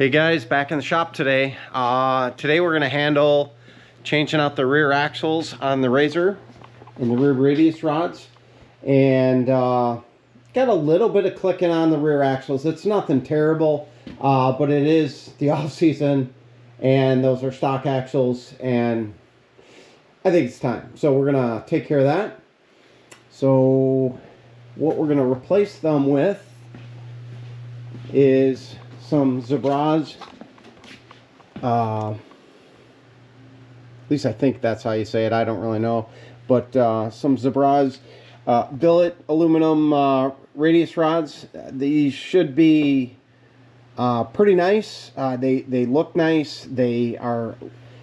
Hey guys, back in the shop today. Today we're going to handle changing out the rear axles on the Razor and the rear radius rods. And got a little bit of clicking on the rear axles. It's nothing terrible, but it is the off season and those are stock axles, and I think it's time. So we're going to take care of that. So what we're going to replace them with is some Zebras, at least I think that's how you say it, I don't really know, but some Zebras billet aluminum radius rods. These should be pretty nice. They look nice. They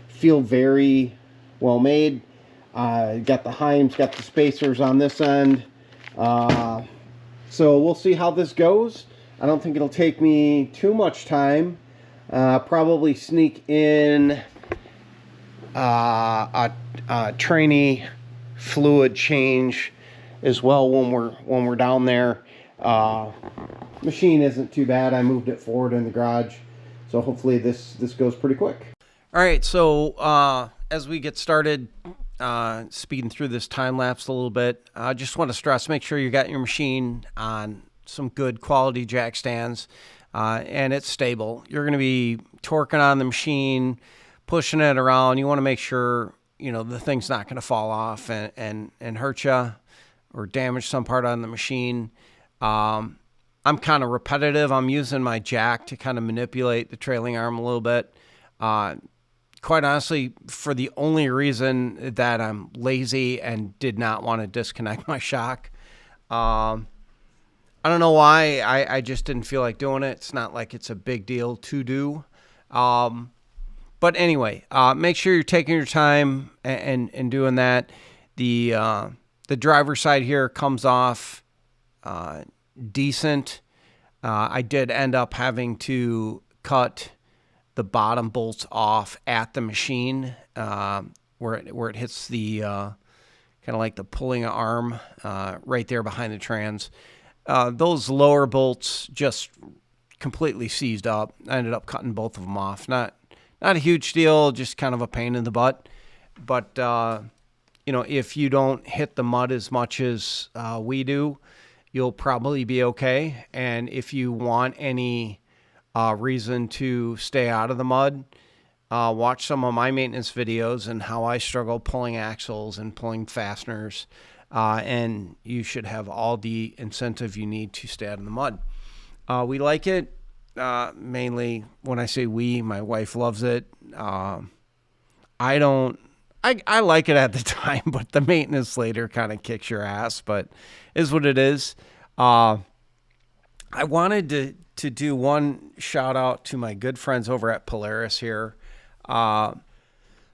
feel very well made. Got the Heims, got the spacers on this end. So we'll see how this goes. I don't think it'll take me too much time. Probably sneak in a trainee fluid change as well when we're down there. Machine isn't too bad. I moved it forward in the garage, so hopefully this goes pretty quick. All right, so as we get started, speeding through this time lapse a little bit, I just want to stress: make sure you got your machine on some good quality jack stands, and it's stable. You're going to be torquing on the machine, pushing it around. You want to make sure, you know, the thing's not going to fall off and hurt you or damage some part on the machine. I'm kind of repetitive. I'm using my jack to kind of manipulate the trailing arm a little bit. Quite honestly, for the only reason that I'm lazy and did not want to disconnect my shock. I don't know why. I just didn't feel like doing it. It's not like it's a big deal to do. But anyway, make sure you're taking your time and doing that. The driver's side here comes off decent. I did end up having to cut the bottom bolts off at the machine where it hits the kind of like the pulling arm right there behind the trans. Those lower bolts just completely seized up. I ended up cutting both of them off. Not a huge deal, just kind of a pain in the butt. But, you know, if you don't hit the mud as much as we do, you'll probably be okay. And if you want any reason to stay out of the mud, watch some of my maintenance videos and how I struggle pulling axles and pulling fasteners. And you should have all the incentive you need to stay out of the mud. We like it. Mainly when I say we, my wife loves it. I like it at the time, but the maintenance later kind of kicks your ass, but is what it is. I wanted to do one shout out to my good friends over at Polaris here. I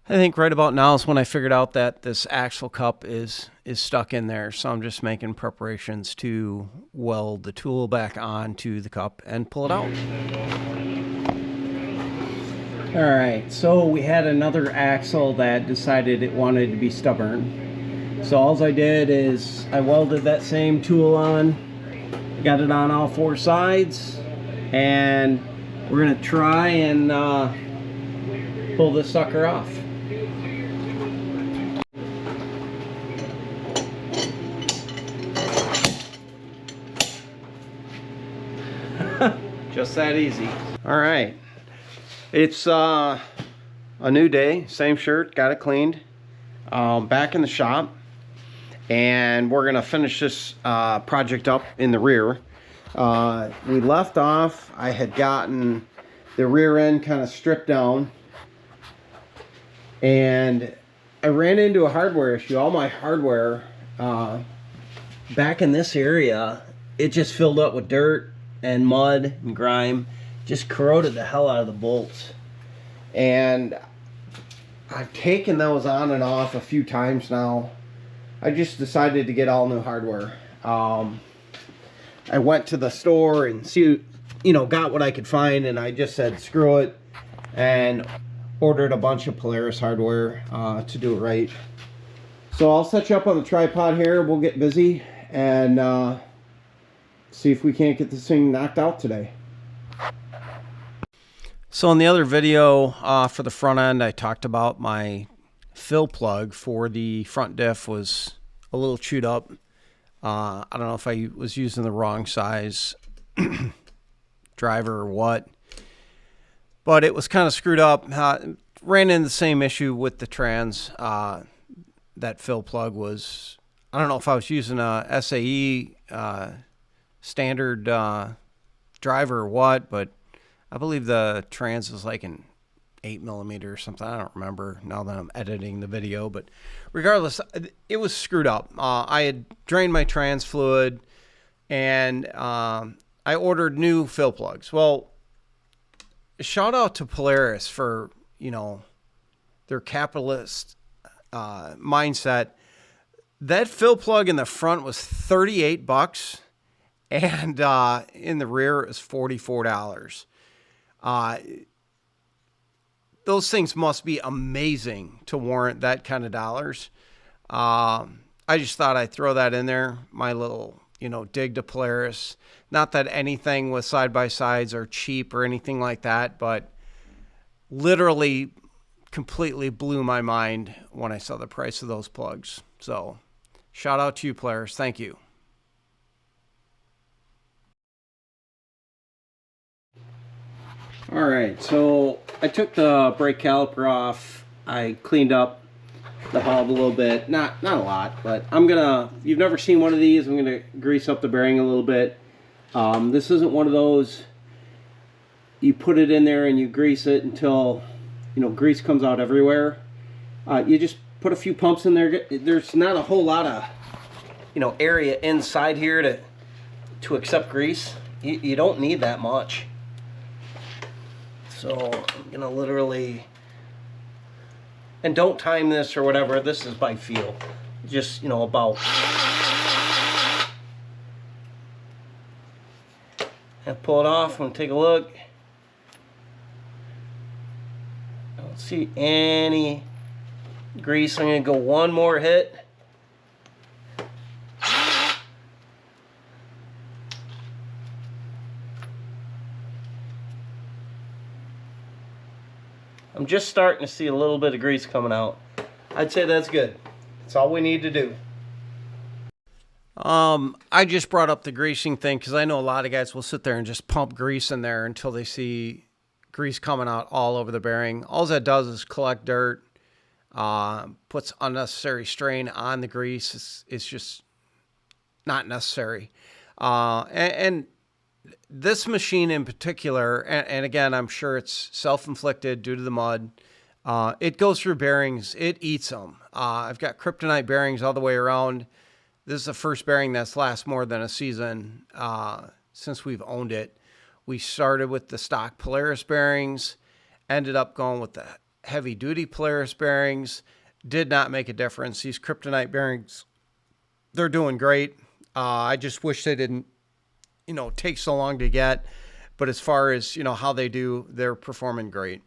think right about now is when I figured out that this axle cup is stuck in there. So I'm just making preparations to weld the tool back onto the cup and pull it out. All right, so we had another axle that decided it wanted to be stubborn. So all I did is I welded that same tool on, got it on all four sides, and we're gonna try and pull this sucker off. Just that easy. All right, it's a new day, same shirt, got it cleaned, back in the shop, and we're gonna finish this project up in the rear. We left off, I had gotten the rear end kind of stripped down, and I ran into a hardware issue. All my hardware back in this area, it just filled up with dirt and mud and grime, just corroded the hell out of the bolts. And I've taken those on and off a few times now. I just decided to get all new hardware. I went to the store and got what I could find, and I just said screw it and ordered a bunch of Polaris hardware to do it right. So I'll set you up on the tripod here. We'll get busy and see if we can't get this thing knocked out today. So in the other video for the front end, I talked about my fill plug for the front diff was a little chewed up. I don't know if I was using the wrong size driver or what, but it was kind of screwed up. Ran into the same issue with the trans. That fill plug was, I don't know if I was using a SAE standard driver or what, but I believe the trans is like an 8mm or something. I don't remember now that I'm editing the video, but regardless, it was screwed up. I had drained my trans fluid, and I ordered new fill plugs. Well, shout out to Polaris for, their capitalist mindset. That fill plug in the front was $38, and in the rear it was $44. Those things must be amazing to warrant that kind of dollars. I just thought I'd throw that in there, my little, dig to Polaris. Not that anything with side-by-sides are cheap or anything like that, but literally completely blew my mind when I saw the price of those plugs. So shout out to you, Polaris. Thank you. All right, so I took the brake caliper off. I cleaned up the hub a little bit, not a lot, but you've never seen one of these, I'm gonna grease up the bearing a little bit. This isn't one of those, you put it in there and you grease it until, grease comes out everywhere. You just put a few pumps in there. There's not a whole lot of, area inside here to accept grease. You don't need that much. So I'm gonna literally, and don't time this or whatever, this is by feel. Just, about. And pull it off and take a look. I don't see any grease. I'm gonna go one more hit. I'm just starting to see a little bit of grease coming out. I'd say that's good. That's all we need to do. I just brought up the greasing thing because I know a lot of guys will sit there and just pump grease in there until they see grease coming out all over the bearing. All that does is collect dirt, puts unnecessary strain on the grease. It's just not necessary. And this machine in particular, and again, I'm sure it's self-inflicted due to the mud. It goes through bearings. It eats them. I've got kryptonite bearings all the way around. This is the first bearing that's last more than a season since we've owned it. We started with the stock Polaris bearings, ended up going with the heavy-duty Polaris bearings. Did not make a difference. These kryptonite bearings, they're doing great. I just wish they didn't take so long to get, but as far as, how they do, they're performing great.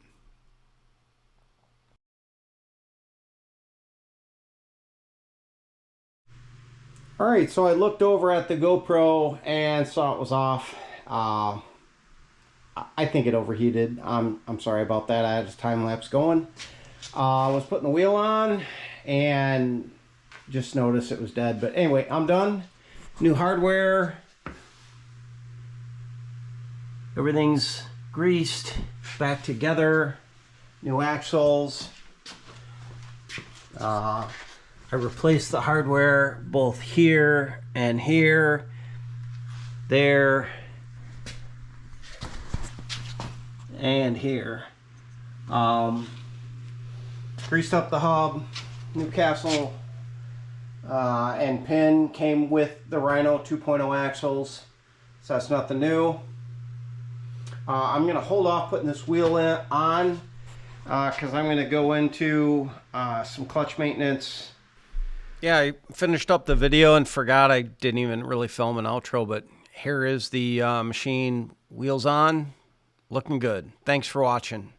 All right, so I looked over at the GoPro and saw it was off. I think it overheated. I'm sorry about that. I had a time lapse going. I was putting the wheel on and just noticed it was dead. But anyway, I'm done. New hardware. Everything's greased, back together, new axles. I replaced the hardware both here and here, there, and here. Greased up the hub, Newcastle and pin came with the Rhino 2.0 axles, so that's nothing new. I'm going to hold off putting this wheel on because I'm going to go into some clutch maintenance. Yeah, I finished up the video and forgot I didn't even really film an outro, but here is the machine, wheels on, looking good. Thanks for watching.